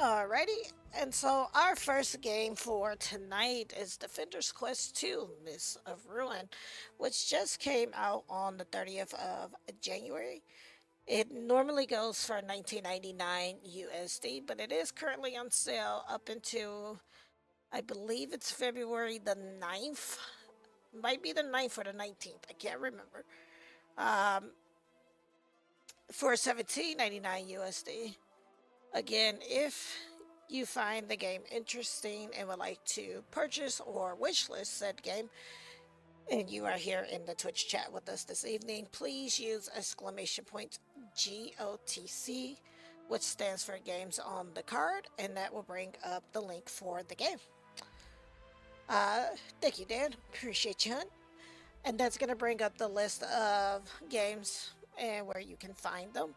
Alrighty, and so our first game for tonight is Defender's Quest 2, Miss of Ruin, which just came out on the 30th of January. It normally goes for 19.99 USD, but it is currently on sale up until I believe it's February the 9th. Might be the 9th or the 19th, I can't remember. Um, for 17.99 USD. Again, if you find the game interesting and would like to purchase or wishlist said game, and you are here in the Twitch chat with us this evening, please use exclamation point GOTC, which stands for games on the card, and that will bring up the link for the game. Uh, Thank you, Dan. Appreciate you, hun. And that's going to bring up the list of games and where you can find them.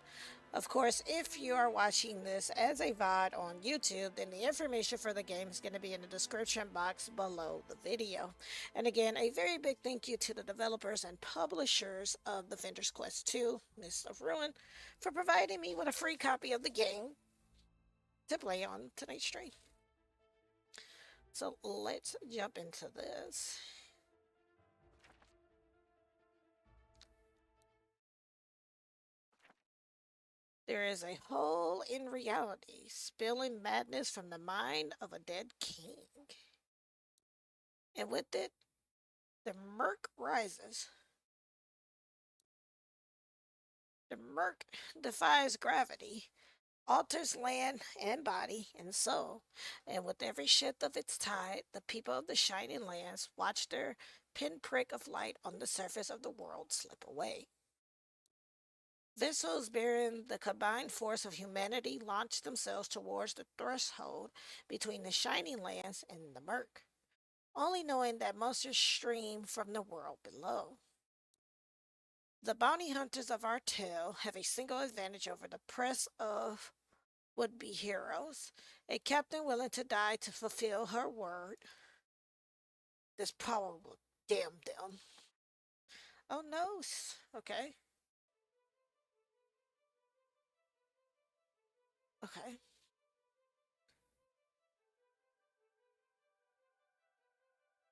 Of course, if you are watching this as a VOD on YouTube, then the information for the game is going to be in the description box below the video. And again, a very big thank you to the developers and publishers of Defender's Quest 2, Mists of Ruin, for providing me with a free copy of the game to play on tonight's stream. So let's jump into this. There is a hole in reality, spilling madness from the mind of a dead king. And with it, the Mirk rises. The Mirk defies gravity, alters land and body and soul, and with every shift of its tide, the people of the Shining Lands watch their pinprick of light on the surface of the world slip away. Vessels bearing the combined force of humanity launch themselves towards the threshold between the Shining Lands and the Mirk, only knowing that monsters stream from the world below. The bounty hunters of our tale have a single advantage over the press of would-be heroes, a captain willing to die to fulfill her word. This power will damn them. Oh no, okay. Okay.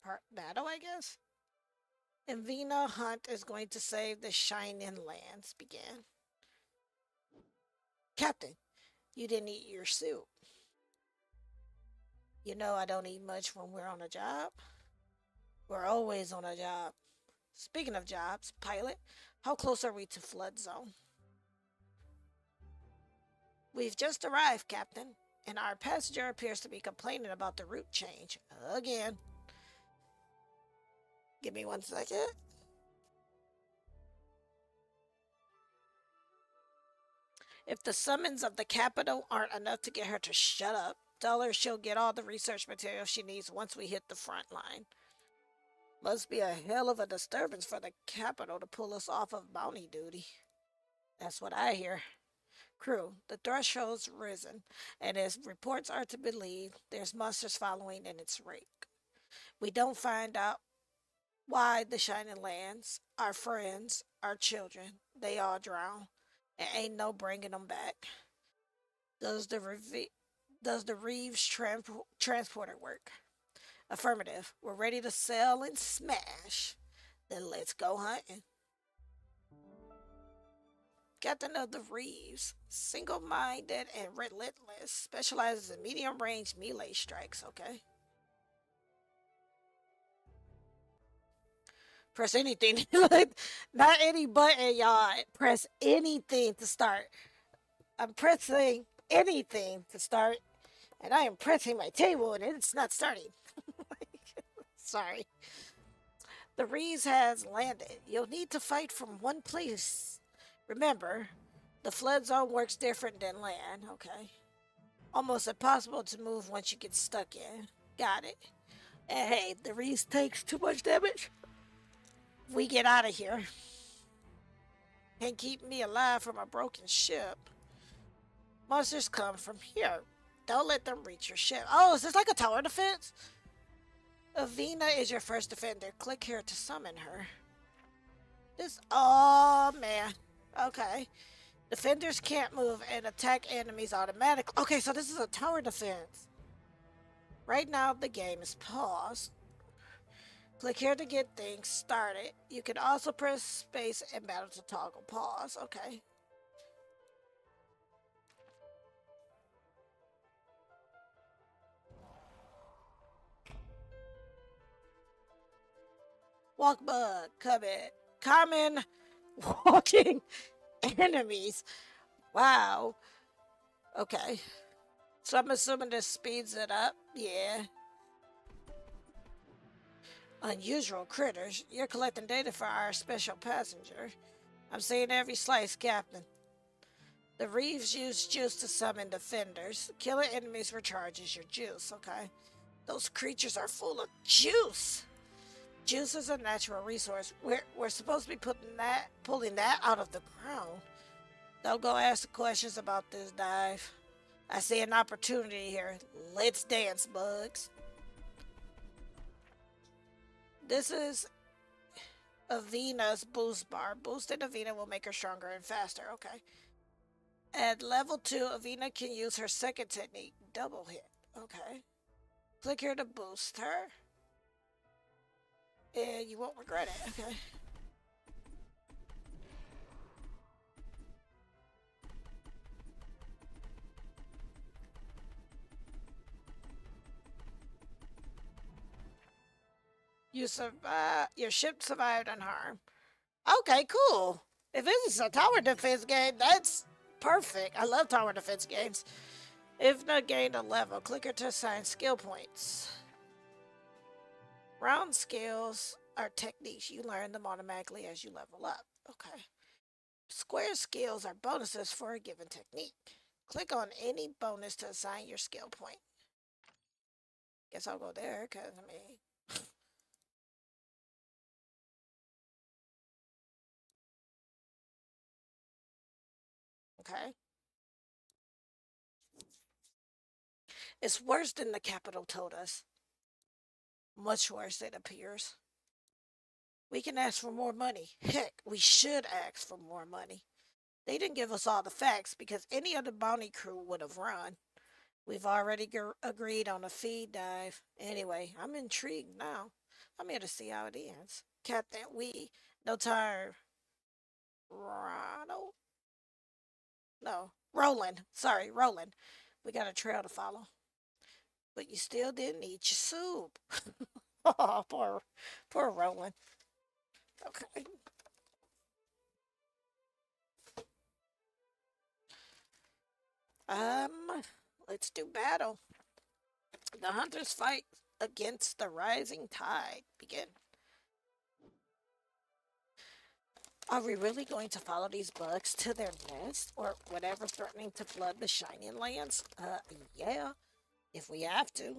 Part battle, I guess? And Vina Hunt is going to save the Shining Lands began. Captain, you didn't eat your soup. You know I don't eat much when we're on a job. We're always on a job. Speaking of jobs, pilot, how close are we to flood zone? We've just arrived, Captain, and our passenger appears to be complaining about the route change. Again. Give me 1 second. If the summons of the capital aren't enough to get her to shut up, tell her she'll get all the research material she needs once we hit the front line. Must be a hell of a disturbance for the capital to pull us off of bounty duty. That's what I hear. Crew, the threshold's risen, and as reports are to believe, there's monsters following in its wake. We don't find out why the Shining Lands, our friends, our children, they all drown, and ain't no bringing them back. Does the Reeves transporter work? Affirmative. We're ready to sell and smash. Then let's go hunting. Captain of the Reeves, single-minded and relentless, specializes in medium-range melee strikes, okay? Press anything. Not any button, y'all. Press anything to start. I'm pressing anything to start, and I am pressing my table, and it's not starting. Sorry. The Reeves has landed. You'll need to fight from one place. Remember, the flood zone works different than land, okay? Almost impossible to move once you get stuck in. Got it. And hey, the Reeves takes too much damage. We get out of here. Can't keep me alive from a broken ship. Monsters come from here. Don't let them reach your ship. Oh, is this like a tower defense? Avina is your first defender. Click here to summon her. Oh man. Okay. Defenders can't move and attack enemies automatically. Okay, so this is a tower defense. Right now, the game is paused. Click here to get things started. You can also press space and battle to toggle pause. Okay. Walk bug, coming. Common walking enemies. Wow. Okay. So I'm assuming this speeds it up. Yeah. Unusual critters. You're collecting data for our special passenger. I'm seeing every slice, Captain. The reeves use juice to summon defenders. Killing enemies recharges your juice, okay? Those creatures are full of juice. Juice is a natural resource. We're supposed to be pulling that out of the ground. Don't go ask the questions about this dive. I see an opportunity here. Let's dance, bugs. This is Avena's boost bar. Boosted Avena will make her stronger and faster. Okay. At level 2, Avena can use her second technique, double hit. Okay. Click here to boost her. And you won't regret it. Okay. You survive. Your ship survived unharmed. Okay, cool. If this is a tower defense game, that's perfect. I love tower defense games. If not gained a level, click here to assign skill points. Round skills are techniques. You learn them automatically as you level up. Okay. Square skills are bonuses for a given technique. Click on any bonus to assign your skill point. Guess I'll go there because, I mean, okay. It's worse than the capital told us. Much worse, it appears. We can ask for more money. Heck, we should ask for more money. They didn't give us all the facts because any other bounty crew would have run. We've already agreed on a feed dive. Anyway, I'm intrigued now. I'm here to see how it ends. Captain, no time. Ronald? No, Roland. Sorry, Roland. We got a trail to follow. But you still didn't eat your soup. Oh, poor Roland. Okay. Um, let's do battle. The hunters fight against the rising tide. Begin. Are we really going to follow these bugs to their nest or whatever threatening to flood the Shining Lands? Yeah, if we have to.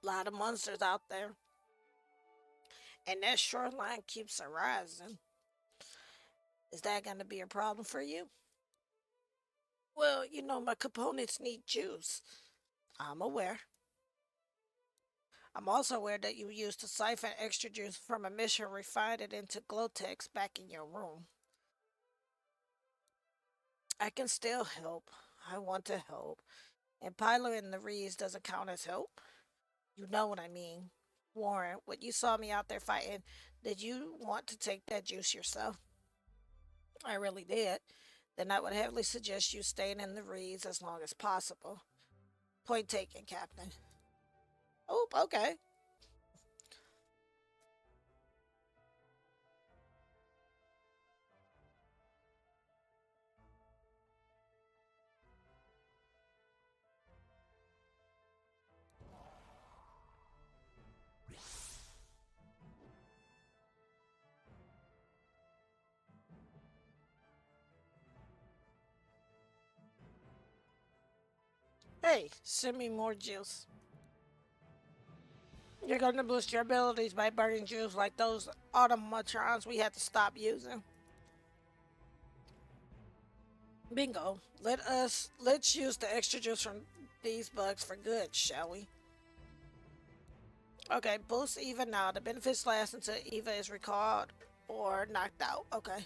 A lot of monsters out there, and that shoreline keeps rising. Is that going to be a problem for you? Well, my components need juice. I'm aware. I'm also aware that you used to siphon extra juice from a mission, refined it into Glotex back in your room. I can still help. I want to help. And piloting the reeds doesn't count as help. You know what I mean. Warren, when you saw me out there fighting, did you want to take that juice yourself? I really did. Then I would heavily suggest you staying in the reeds as long as possible. Point taken, Captain. Oh, okay. Hey, send me more juice. You're gonna boost your abilities by burning juice like those automatrons we had to stop using. Bingo. Let's use the extra juice from these bugs for good, shall we? Okay, boost Eva now. The benefits last until Eva is recalled or knocked out. Okay.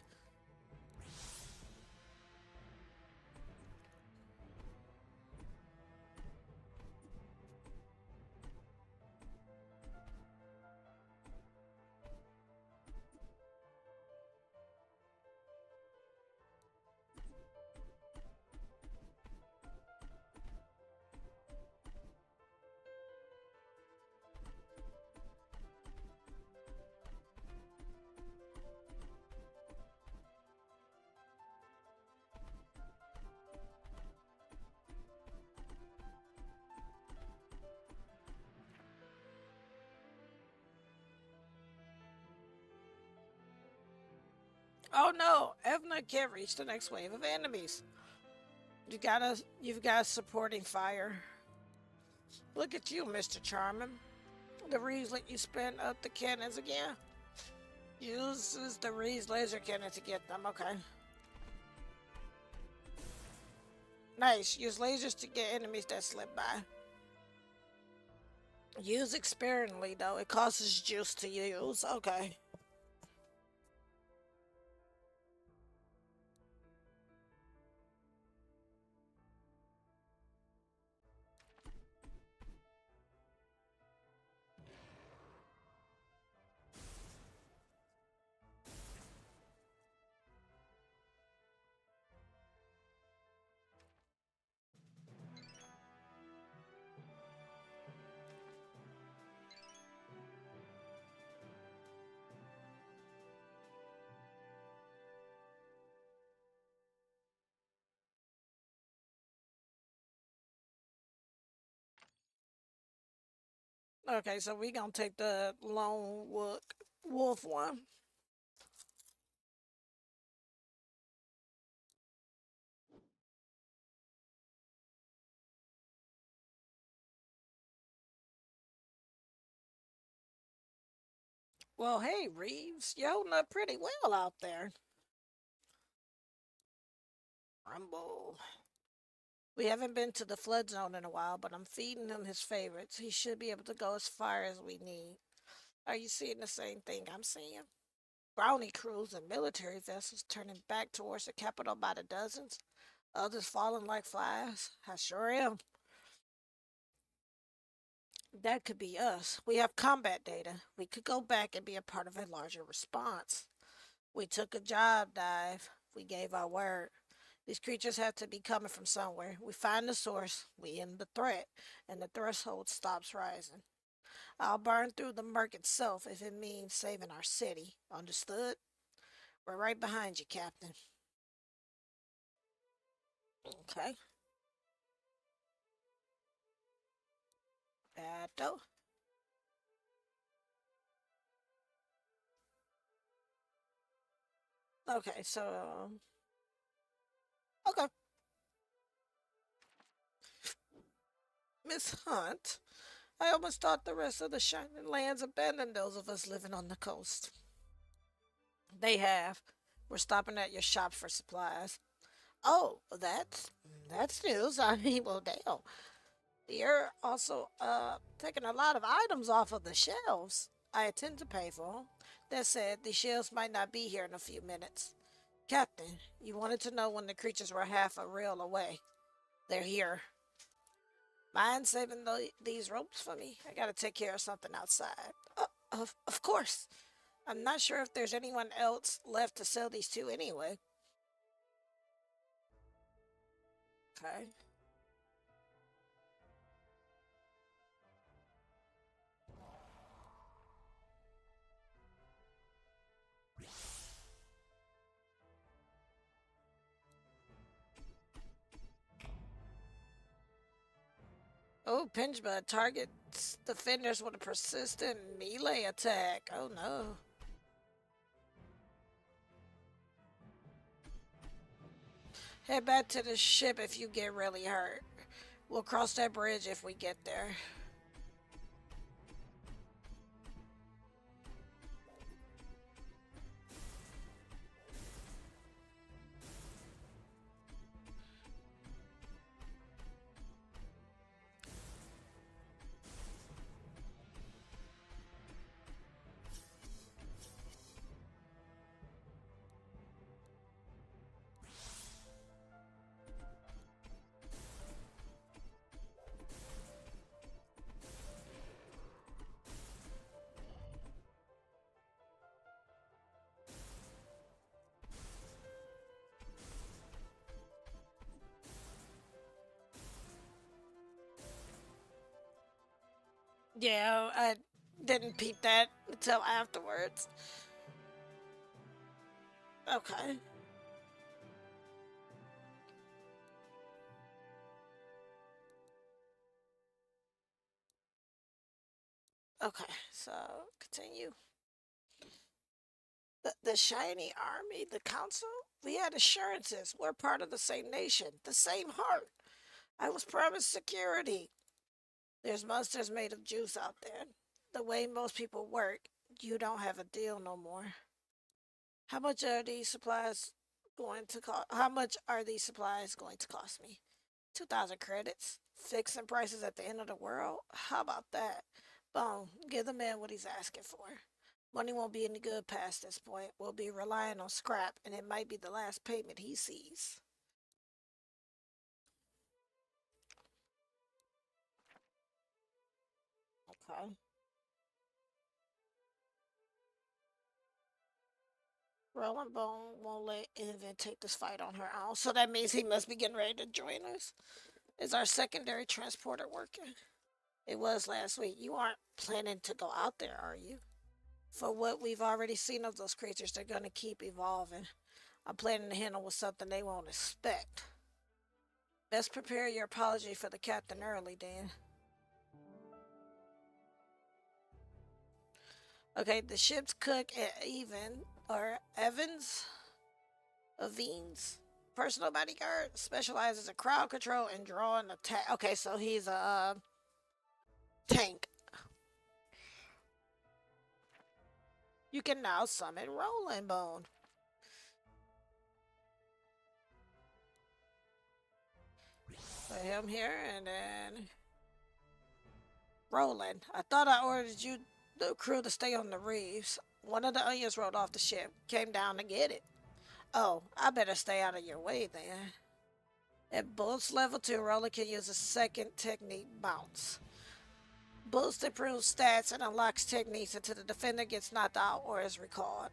Oh no, Evna can't reach the next wave of enemies. You've got supporting fire. Look at you, Mr. Charming. The Reeves let you spin up the cannons again. Uses the Reeves laser cannon to get them. Okay. Nice. Use lasers to get enemies that slip by. Use sparingly though. It costs juice to use. Okay. Okay, so we gonna take the lone wolf one. Well, hey, Reeves, you're holding up pretty well out there. Rumble. We haven't been to the flood zone in a while, but I'm feeding him his favorites. He should be able to go as far as we need. Are you seeing the same thing I'm seeing? Brownie crews and military vessels turning back towards the capital by the dozens. Others falling like flies. I sure am. That could be us. We have combat data. We could go back and be a part of a larger response. We took a job dive. We gave our word. These creatures have to be coming from somewhere. We find the source, we end the threat, and the threshold stops rising. I'll burn through the Mirk itself if it means saving our city. Understood? We're right behind you, Captain. Okay. Battle. Okay, so okay. Miss Hunt, I almost thought the rest of the Shining Lands abandoned those of us living on the coast. They have. We're stopping at your shop for supplies. Oh, that's news. I mean, well, damn. You're also taking a lot of items off of the shelves. I intend to pay for them. That said, the shelves might not be here in a few minutes. Captain, you wanted to know when the creatures were half a rail away. They're here. Mind saving these ropes for me? I gotta take care of something outside. Of course. I'm not sure if there's anyone else left to sell these to anyway. Okay. Oh, Pinchbud targets defenders with a persistent melee attack. Oh no. Head back to the ship if you get really hurt. We'll cross that bridge if we get there. Yeah, I didn't peep that until afterwards. Okay. Okay, so continue. The shiny army, the council, we had assurances. We're part of the same nation, the same heart. I was promised security. There's monsters made of juice out there. The way most people work, you don't have a deal no more. How much are these supplies going to cost? How much are these supplies going to cost me? 2,000 credits. Fixing prices at the end of the world? How about that? Boom, give the man what he's asking for. Money won't be any good past this point. We'll be relying on scrap, and it might be the last payment he sees. Okay. Rolling Bone won't let Invent take this fight on her own, so that means he must be getting ready to join us. Is our secondary transporter working? It was last week. You aren't planning to go out there, are you? For what we've already seen of those creatures, they're going to keep evolving. I'm planning to handle with something they won't expect. Best prepare your apology for the captain early, Dan. Okay, the ship's cook at Evans, personal bodyguard, specializes in crowd control and drawing attack. Okay, so he's a tank. You can now summon Rolling Bone. Put him here and then Roland. I thought I ordered you the crew to stay on the reefs. One of the onions rolled off the ship. Came down to get it. Oh, I better stay out of your way then. At Bull's level 2, Roland can use a second technique bounce. Boost improves stats and unlocks techniques until the defender gets knocked out or is recalled.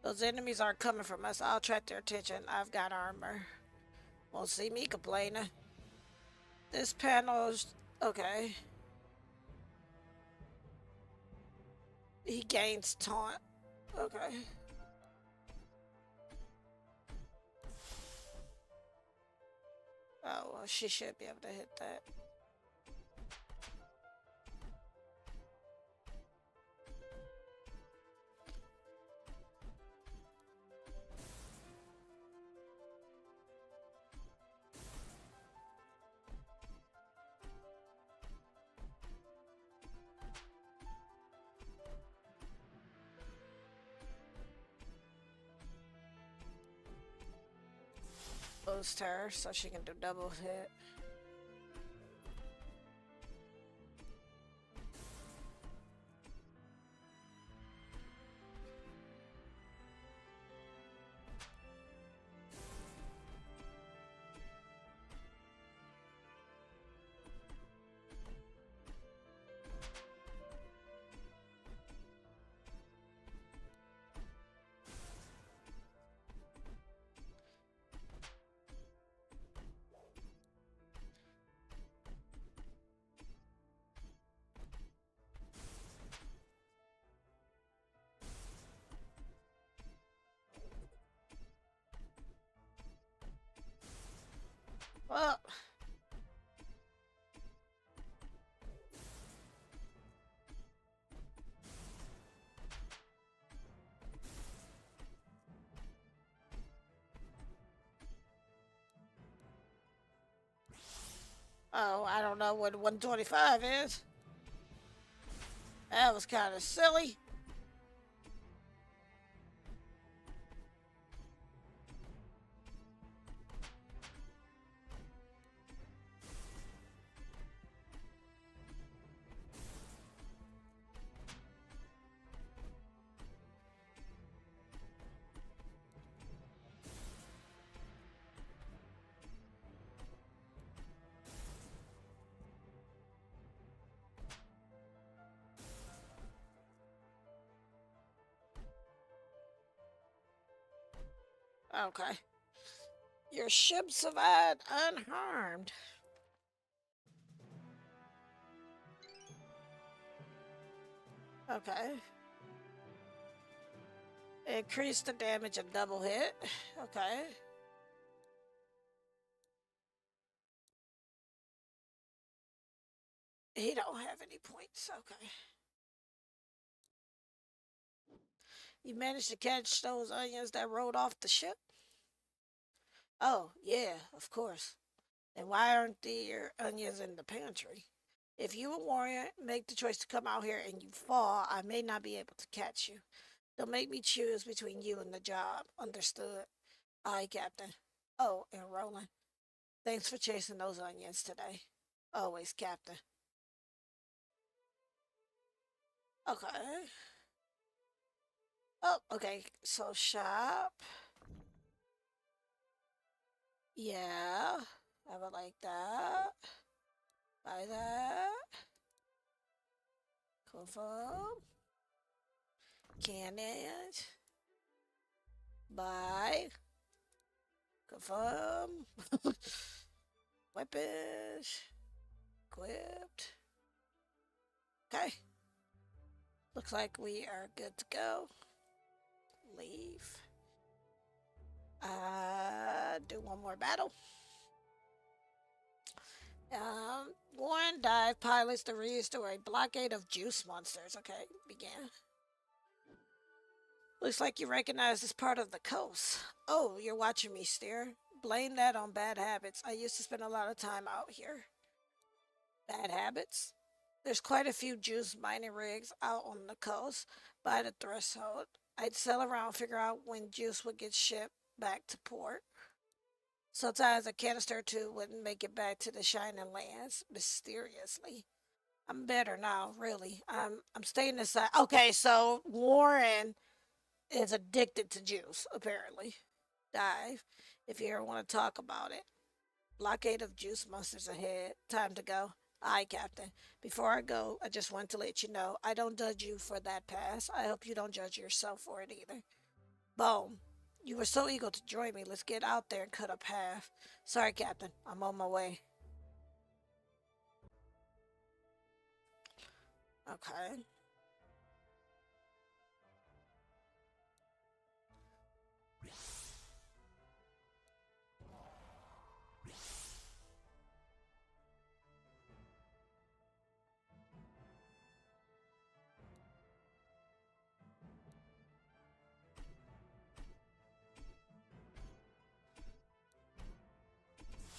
Those enemies aren't coming from us. I'll attract their attention. I've got armor. Won't see me complaining. This panel's okay. He gains taunt. Okay. Oh, well, she should be able to hit that. Boost her so she can do double hit. Well, Oh, I don't know what 125 is. That was kind of silly. Okay. Your ship survived unharmed. Okay. Increase the damage of double hit. Okay. He don't have any points. Okay. You managed to catch those onions that rolled off the ship? Oh, yeah, of course. And why aren't your onions in the pantry? If you, a warrior, make the choice to come out here and you fall, I may not be able to catch you. Don't make me choose between you and the job. Understood? Aye, Captain. Oh, and Roland, thanks for chasing those onions today. Always, Captain. Okay. Oh, okay. So shop. Yeah. I would like that. Buy that. Confirm. Cannons. Buy. Confirm. Weapons. Equipped. Okay. Looks like we are good to go. Leave. Do one more battle. Warren dive pilots to restore a blockade of juice monsters. Okay, begin. Looks like you recognize this part of the coast. Oh, you're watching me steer. Blame that on bad habits. I used to spend a lot of time out here. Bad habits? There's quite a few juice mining rigs out on the coast by the threshold. I'd sail around, figure out when juice would get shipped back to port. Sometimes a canister or two wouldn't make it back to the shining lands, mysteriously. I'm better now, really. I'm staying inside. Okay, so Warren is addicted to juice, apparently. Dive, if you ever want to talk about it. Blockade of juice monsters ahead. Time to go. Aye, Captain. Before I go, I just want to let you know I don't judge you for that pass. I hope you don't judge yourself for it either. Boom. You were so eager to join me. Let's get out there and cut a path. Sorry, Captain. I'm on my way. Okay.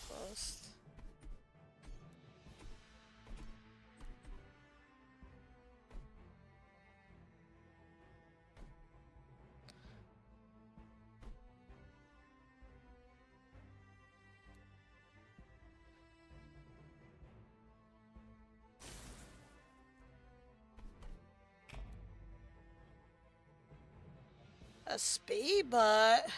Close. A speed butt.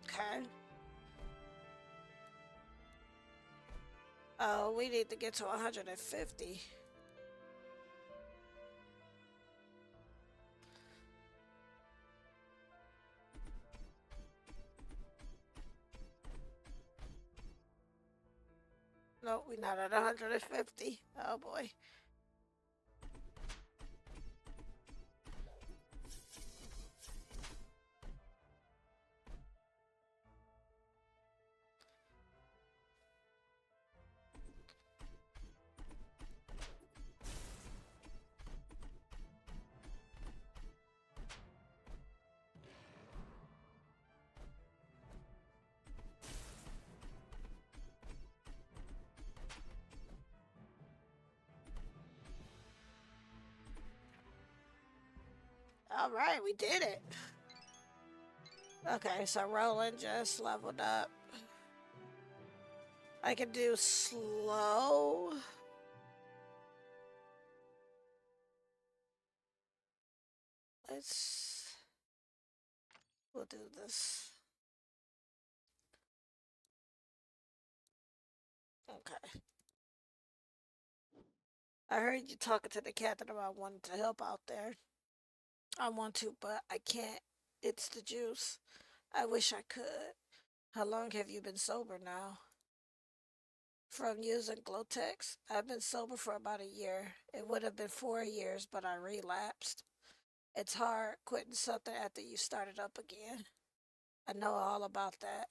Okay. Oh, we need to get to 150. No, we're not at 150. Oh boy. All right, we did it. Okay, so Roland just leveled up. I can do slow. Let's... We'll do this. Okay. I heard you talking to the captain about wanting to help out there. I want to, but I can't. It's the juice. I wish I could. How long have you been sober now? From using Glotex? I've been sober for about a year. It would have been 4 years, but I relapsed. It's hard quitting something after you started up again. I know all about that.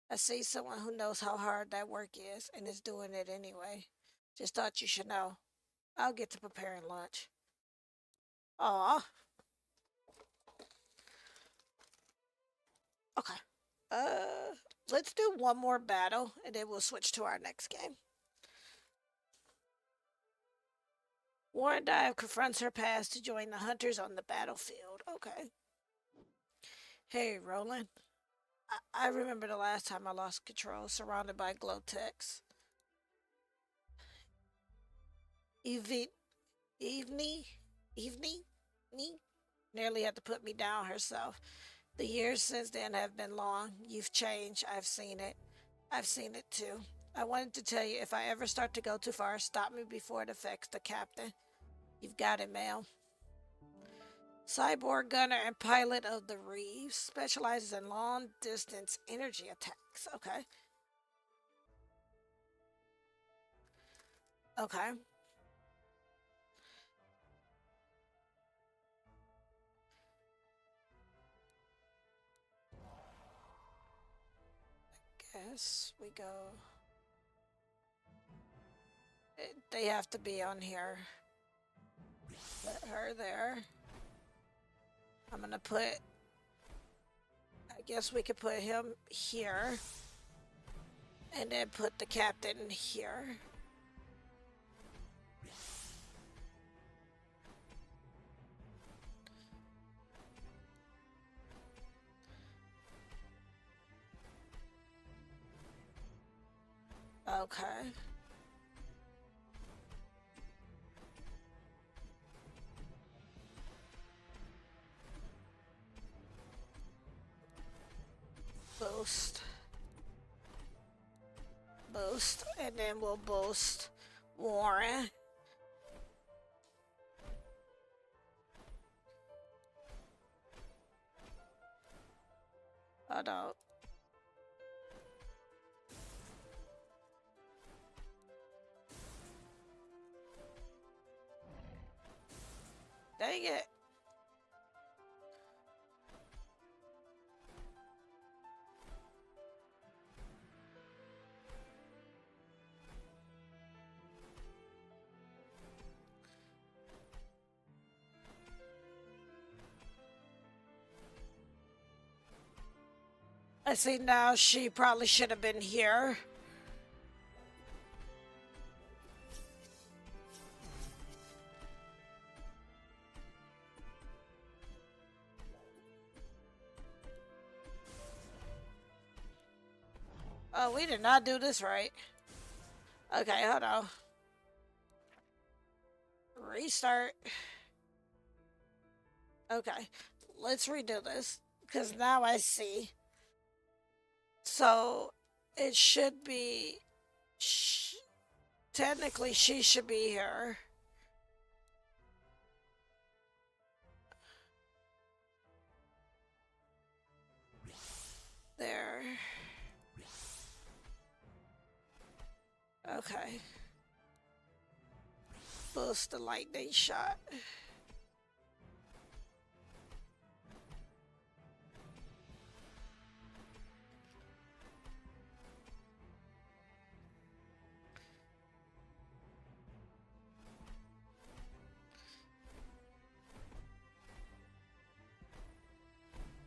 I see someone who knows how hard that work is and is doing it anyway. Just thought you should know. I'll get to preparing lunch. Aw. Okay. Uh, let's do one more battle and then we'll switch to our next game. Warren Dive confronts her past to join the hunters on the battlefield. Okay. Hey, Roland. I remember the last time I lost control, surrounded by Glotex. Evie, Evney, Evney, me, nearly had to put me down herself. The years since then have been long. You've changed. I've seen it. I've seen it too. I wanted to tell you if I ever start to go too far, stop me before it affects the captain. You've got it, ma'am. Cyborg gunner and pilot of the Reeves specializes in long distance energy attacks. Okay. Okay. Guess we go. They have to be on here. Put her there. I'm gonna put. I guess we could put him here. And then put the captain here. Okay. Boost. Boost. And then we'll boost Warren. Oh no. Dang it. I see now she probably should have been here. Oh, we did not do this right. Okay, hold on. Restart. Okay, let's redo this. Because now I see. So it should be. Sh- Technically, she should be here. There. Okay. Boost the lightning shot.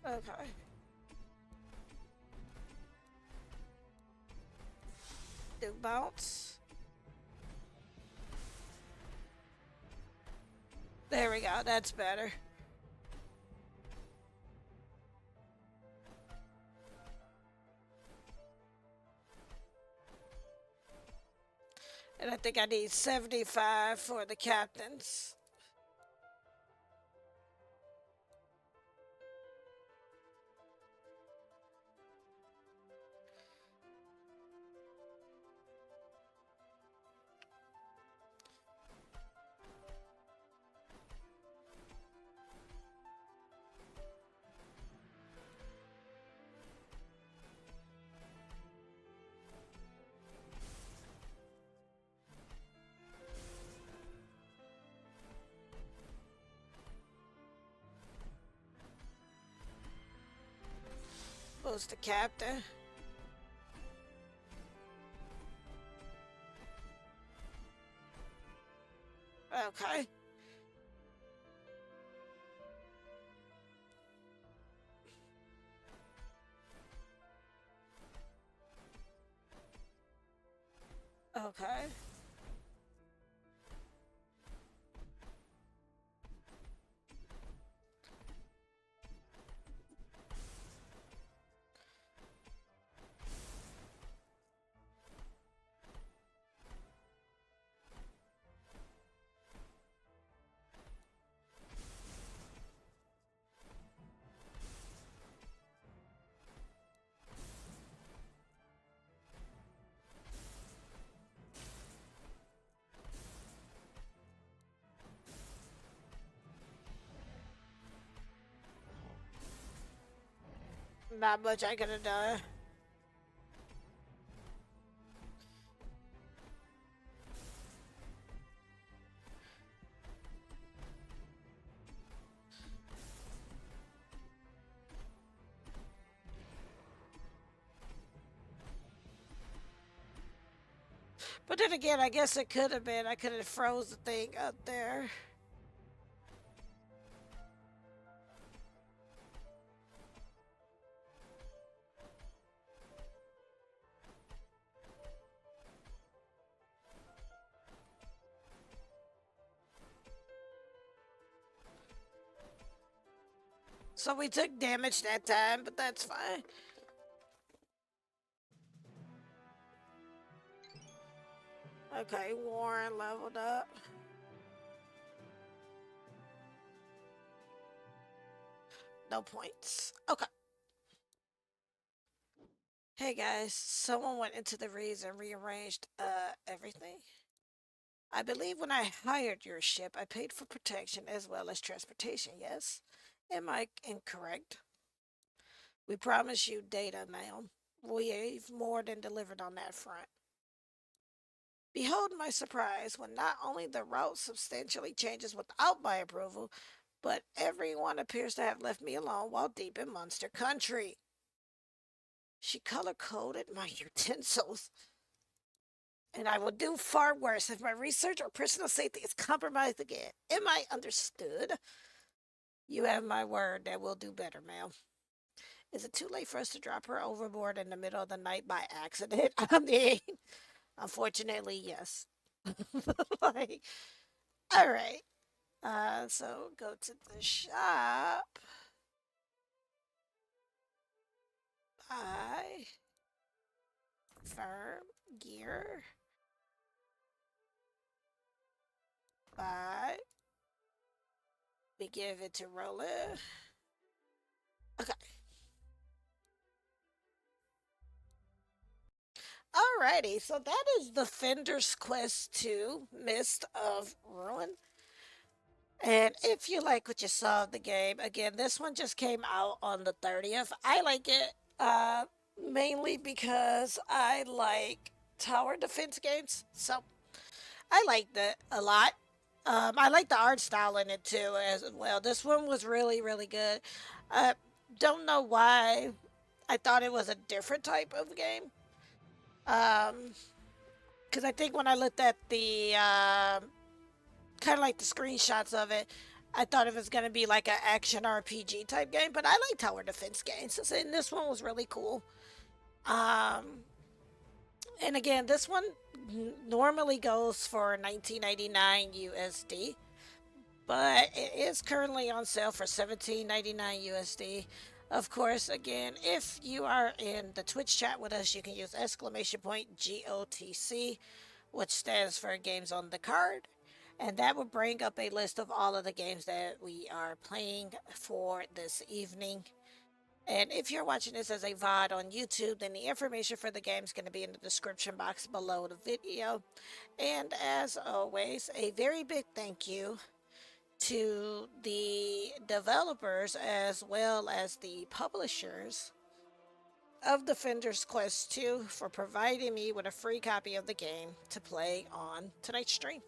Okay. Do bounce. There we go. That's better. And I think I need 75 for the captains. Boost the captain. Okay. Okay. Not much I could have done. But then again, I guess it could have been. I could have froze the thing up there. So we took damage that time, but that's fine. Okay, Warren leveled up. No points. Okay. Hey guys, someone went into the reeds and rearranged everything. I believe when I hired your ship, I paid for protection as well as transportation, yes? Am I incorrect? We promised you data, ma'am. We've more than delivered on that front. Behold my surprise when not only the route substantially changes without my approval, but everyone appears to have left me alone while deep in monster country. She color coded my utensils. And I will do far worse if my research or personal safety is compromised again. Am I understood? You have my word that we'll do better, ma'am. Is it too late for us to drop her overboard in the middle of the night by accident? I mean, unfortunately, yes. Like, all right. So go to the shop. Buy firm gear. Buy. We give it to Roland. Okay. Alrighty, so that is Defender's Quest 2, Mist of Ruin. And if you like what you saw of the game, again, this one just came out on the 30th. I like it mainly because I like tower defense games. So I liked it a lot. I like the art style in it too as well. This one was really, really good. I don't know why I thought it was a different type of game. Because I think when I looked at the kind of like the screenshots of it, I thought it was going to be like an action RPG type game, but I like tower defense games. And this one was really cool. Um, and again, this one normally goes for 19.99 USD, but it is currently on sale for 17.99 USD. Of course, again, if you are in the Twitch chat with us, you can use exclamation point GOTC, which stands for Games on the Card. And that will bring up a list of all of the games that we are playing for this evening. And if you're watching this as a VOD on YouTube, then the information for the game is going to be in the description box below the video. And as always, a very big thank you to the developers as well as the publishers of Defender's Quest 2 for providing me with a free copy of the game to play on tonight's stream.